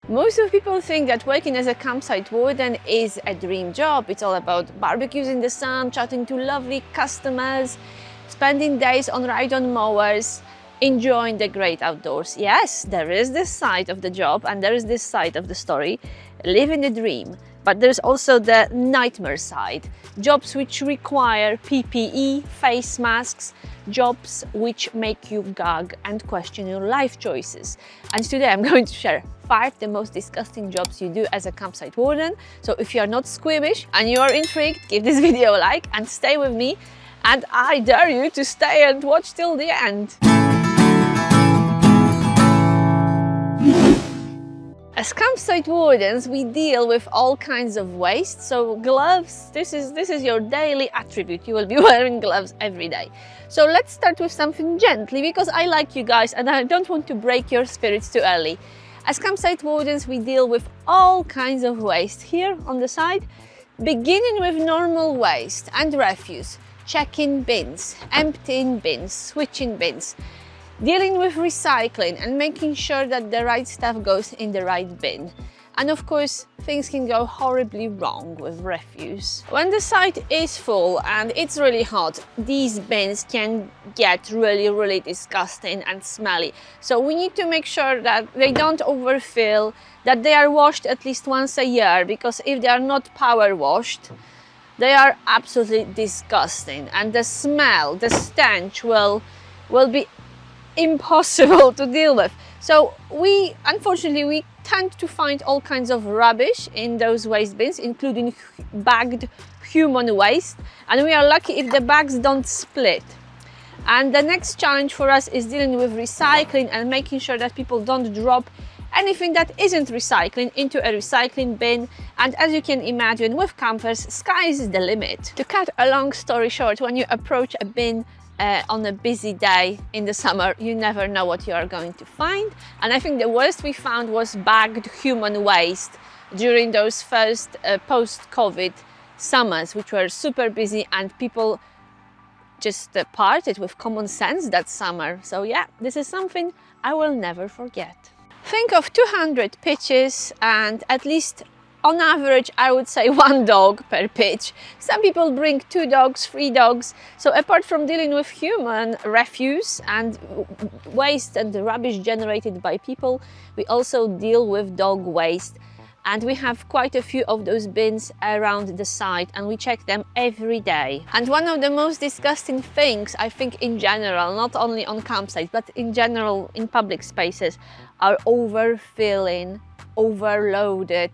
Most of people think that working as a campsite warden is a dream job. It's all about barbecues in the sun, chatting to lovely customers, spending days on ride-on mowers, enjoying the great outdoors. Yes, there is this side of the job and there is this side of the story, living the dream. But there's also the nightmare side, jobs which require PPE, face masks, jobs which make you gag and question your life choices. And today I'm going to share 5 the most disgusting jobs you do as a campsite warden. So if you are not squeamish and you are intrigued, give this video a like and stay with me. And I dare you to stay and watch till the end. As campsite wardens, we deal with all kinds of waste. So gloves, this is your daily attribute. You will be wearing gloves every day. So let's start with something gently because I like you guys and I don't want to break your spirits too early. As campsite wardens, we deal with all kinds of waste here on the side, beginning with normal waste and refuse, checking bins, emptying bins, switching bins, dealing with recycling and making sure that the right stuff goes in the right bin. And of course, things can go horribly wrong with refuse. When the site is full and it's really hot, these bins can get really disgusting and smelly. So we need to make sure that they don't overfill, that they are washed at least once a year, because if they are not power washed, they are absolutely disgusting. And the smell, the stench will be impossible to deal with. So unfortunately we tend to find all kinds of rubbish in those waste bins, including bagged human waste, and we are lucky if the bags don't split. And the next challenge for us is dealing with recycling and making sure that people don't drop anything that isn't recycling into a recycling bin. And as you can imagine, with campers, sky is the limit. To cut a long story short, when you approach a bin on a busy day in the summer, you never know what you are going to find. And I think the worst we found was bagged human waste during those first post-COVID summers, which were super busy, and people just parted with common sense that summer. So yeah, this is something I will never forget. Think of 200 pitches and at least on average, I would say 1 dog per pitch. Some people bring 2 dogs, 3 dogs. So apart from dealing with human refuse and waste and the rubbish generated by people, we also deal with dog waste. And we have quite a few of those bins around the site and we check them every day. And one of the most disgusting things, I think in general, not only on campsites, but in general in public spaces, are overfilling, overloaded,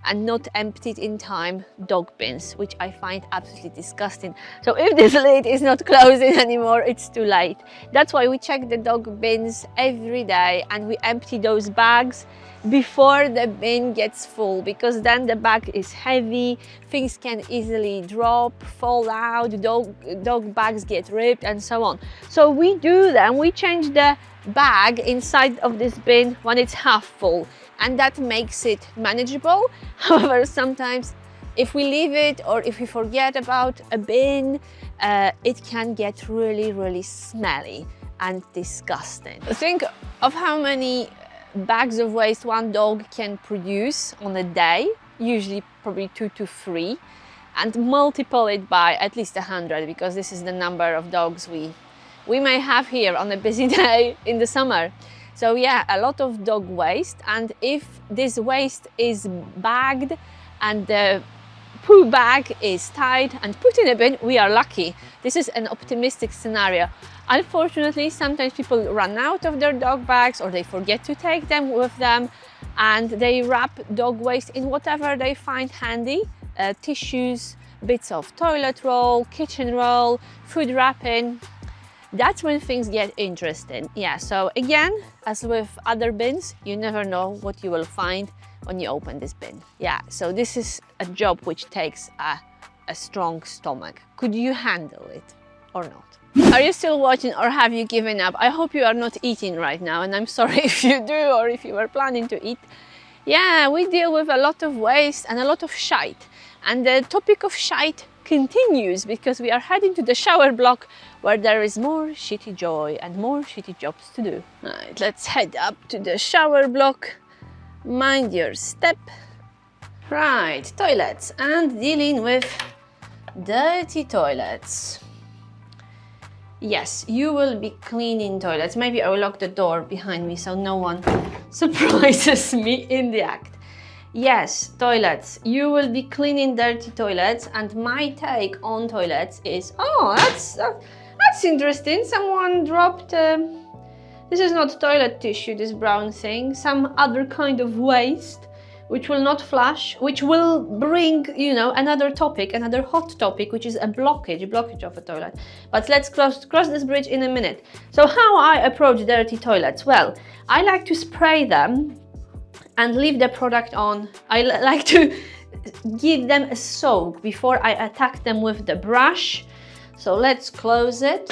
and not emptied in time dog bins, which I find absolutely disgusting. So if this lid is not closing anymore, it's too late. That's why we check the dog bins every day and we empty those bags before the bin gets full, because then the bag is heavy, things can easily drop, fall out, dog bags get ripped and so on. So we do them, we change the bag inside of this bin when it's half full, and that makes it manageable. However, sometimes if we leave it or if we forget about a bin, it can get really smelly and disgusting. Think of how many bags of waste 1 dog can produce on a day, usually probably 2 to 3, and multiply it by at least 100, because this is the number of dogs we may have here on a busy day in the summer. So yeah, a lot of dog waste, and if this waste is bagged and the poo bag is tied and put in a bin, we are lucky. This is an optimistic scenario. Unfortunately, sometimes people run out of their dog bags or they forget to take them with them, and they wrap dog waste in whatever they find handy, tissues, bits of toilet roll, kitchen roll, food wrapping. That's when things get interesting. Yeah, so again, as with other bins, you never know what you will find when you open this bin. Yeah, so this is a job which takes a strong stomach. Could you handle it or not? Are you still watching or have you given up? I hope you are not eating right now, and I'm sorry if you do or if you were planning to eat. Yeah, we deal with a lot of waste and a lot of shite. And the topic of shite continues because we are heading to the shower block where there is more shitty joy and more shitty jobs to do. Right, let's head up to the shower block Mind your step. Right, toilets and dealing with dirty toilets. Yes, you will be cleaning toilets. Maybe I will lock the door behind me so no one surprises me in the act. Yes, toilets. You will be cleaning dirty toilets, and my take on toilets is, oh, that's interesting. Someone dropped, this is not toilet tissue, this brown thing, some other kind of waste, which will not flush, which will bring, you know, another topic, another hot topic, which is a blockage of a toilet. But let's cross this bridge in a minute. So how I approach dirty toilets? Well, I like to spray them and leave the product on. I like to give them a soak before I attack them with the brush. So let's close it.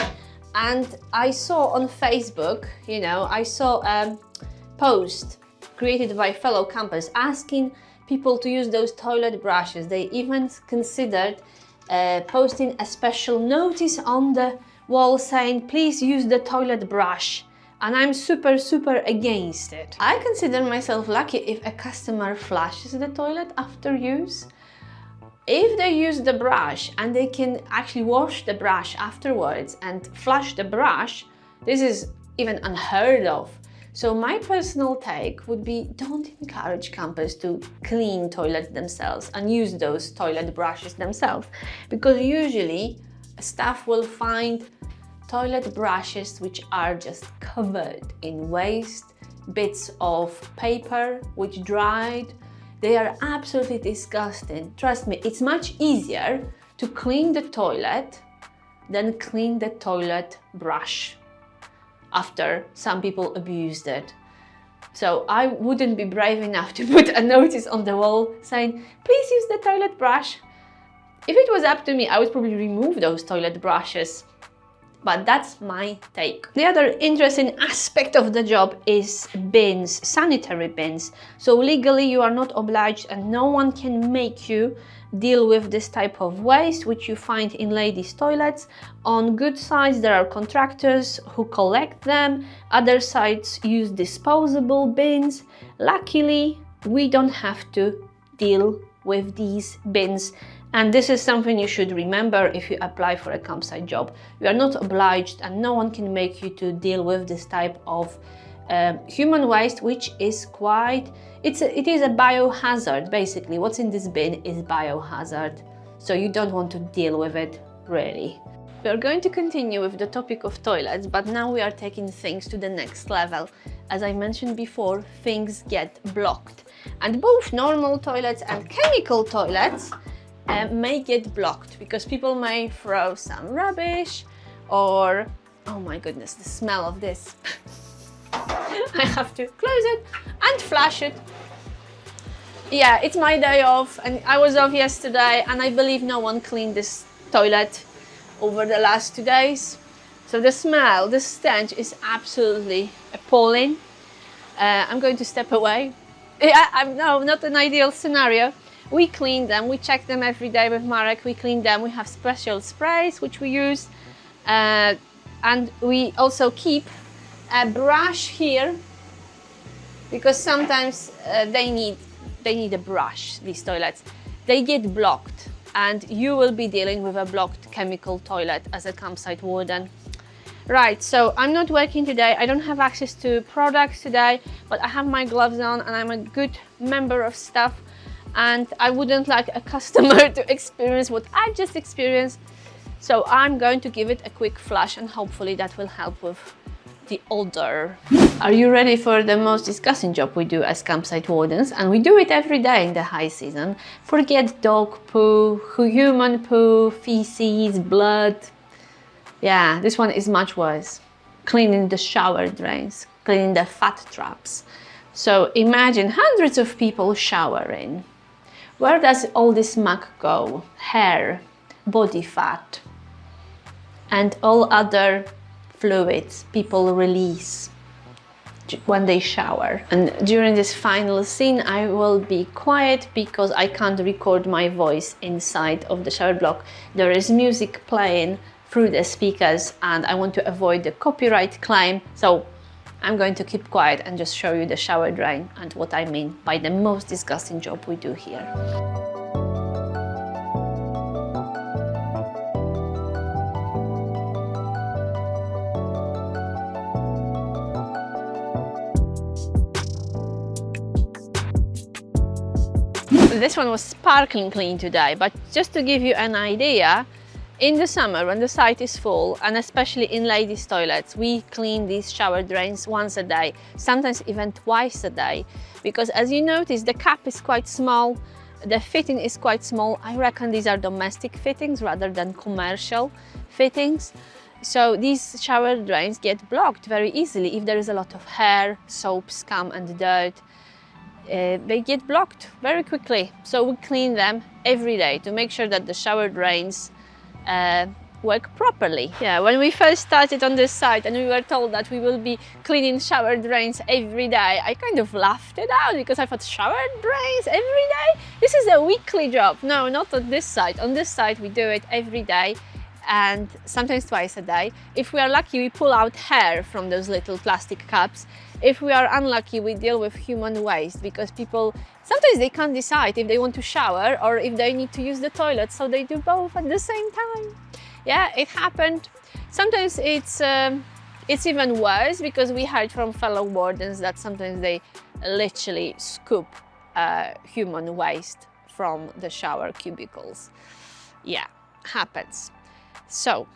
And I saw on Facebook, you know, I saw a post created by fellow campers asking people to use those toilet brushes. They even considered posting a special notice on the wall saying, please use the toilet brush. And I'm super against it. I consider myself lucky if a customer flushes the toilet after use. If they use the brush and they can actually wash the brush afterwards and flush the brush, this is even unheard of. So my personal take would be, don't encourage campers to clean toilets themselves and use those toilet brushes themselves, because usually staff will find toilet brushes which are just covered in waste, bits of paper which dried. They are absolutely disgusting. Trust me, it's much easier to clean the toilet than clean the toilet brush after some people abused it. So I wouldn't be brave enough to put a notice on the wall saying, please use the toilet brush. If it was up to me, I would probably remove those toilet brushes. But that's my take. The other interesting aspect of the job is bins, sanitary bins. So legally you are not obliged and no one can make you deal with this type of waste which you find in ladies' toilets. On good sites there are contractors who collect them, other sites use disposable bins. Luckily we don't have to deal with these bins. And this is something you should remember if you apply for a campsite job. You are not obliged and no one can make you to deal with this type of human waste, which is quite, it is a biohazard basically. What's in this bin is biohazard. So you don't want to deal with it really. We are going to continue with the topic of toilets, but now we are taking things to the next level. As I mentioned before, things get blocked. And both normal toilets and chemical toilets may get blocked because people may throw some rubbish or, oh my goodness, the smell of this. I have to close it and flush it. Yeah, it's my day off and I was off yesterday and I believe no one cleaned this toilet over the last 2 days. So the smell, the stench is absolutely appalling. I'm going to step away. Yeah, no, not an ideal scenario. We clean them, we check them every day with Marek, we clean them, we have special sprays which we use, and we also keep a brush here because sometimes they need a brush, these toilets. They get blocked and you will be dealing with a blocked chemical toilet as a campsite warden. Right, so I'm not working today, I don't have access to products today, but I have my gloves on and I'm a good member of staff. And I wouldn't like a customer to experience what I just experienced. So I'm going to give it a quick flush and hopefully that will help with the odor. Are you ready for the most disgusting job we do as campsite wardens? And we do it every day in the high season. Forget dog poo, human poo, feces, blood. Yeah, this one is much worse. Cleaning the shower drains, cleaning the fat traps. So imagine hundreds of people showering. Where does all this muck go? Hair, body fat, and all other fluids people release when they shower. And during this final scene, I will be quiet because I can't record my voice inside of the shower block. There is music playing through the speakers and I want to avoid the copyright claim. So I'm going to keep quiet and just show you the shower drain and what I mean by the most disgusting job we do here. This one was sparkling clean today, but just to give you an idea, in the summer when the site is full, and especially in ladies' toilets, we clean these shower drains once a day, sometimes even twice a day, because as you notice, the cap is quite small, the fitting is quite small. I reckon these are domestic fittings rather than commercial fittings. So these shower drains get blocked very easily if there is a lot of hair, soap, scum and dirt. They get blocked very quickly. So we clean them every day to make sure that the shower drains work properly. Yeah, when we first started on this site and we were told that we will be cleaning shower drains every day, I kind of laughed it out because I thought, shower drains every day? This is a weekly job. No, not on this site. On this site we do it every day and sometimes twice a day. If we are lucky, we pull out hair from those little plastic cups. If we are unlucky, we deal with human waste because people, sometimes they can't decide if they want to shower or if they need to use the toilet, so they do both at the same time. Yeah, it happened. Sometimes it's even worse because we heard from fellow wardens that sometimes they literally scoop human waste from the shower cubicles. Yeah, happens. So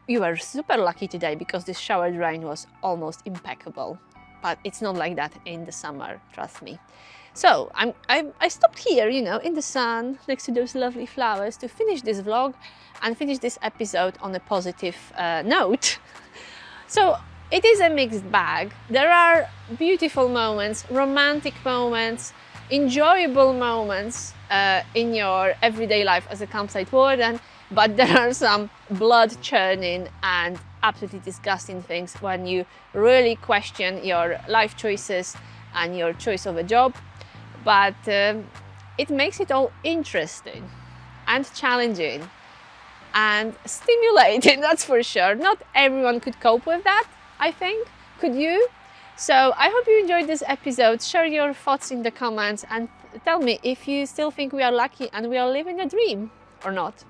you were super lucky today because this shower drain was almost impeccable, but it's not like that in the summer, trust me. So I stopped here, you know, in the sun next to those lovely flowers to finish this vlog and finish this episode on a positive note. So it is a mixed bag. There are beautiful moments, romantic moments, enjoyable moments in your everyday life as a campsite warden, but there are some blood churning and absolutely disgusting things when you really question your life choices and your choice of a job. But it makes it all interesting and challenging and stimulating, that's for sure. Not everyone could cope with that, I think. Could you? So I hope you enjoyed this episode. Share your thoughts in the comments and tell me if you still think we are lucky and we are living a dream or not.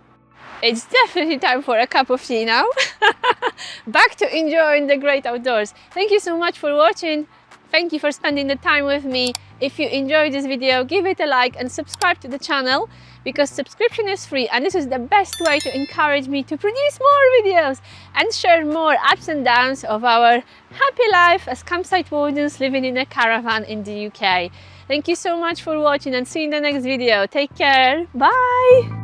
It's definitely time for a cup of tea now. Back to enjoying the great outdoors. Thank you so much for watching. Thank you for spending the time with me. If you enjoyed this video, give it a like and subscribe to the channel because subscription is free and this is the best way to encourage me to produce more videos and share more ups and downs of our happy life as campsite wardens living in a caravan in the UK. Thank you so much for watching and see you in the next video. Take care. Bye.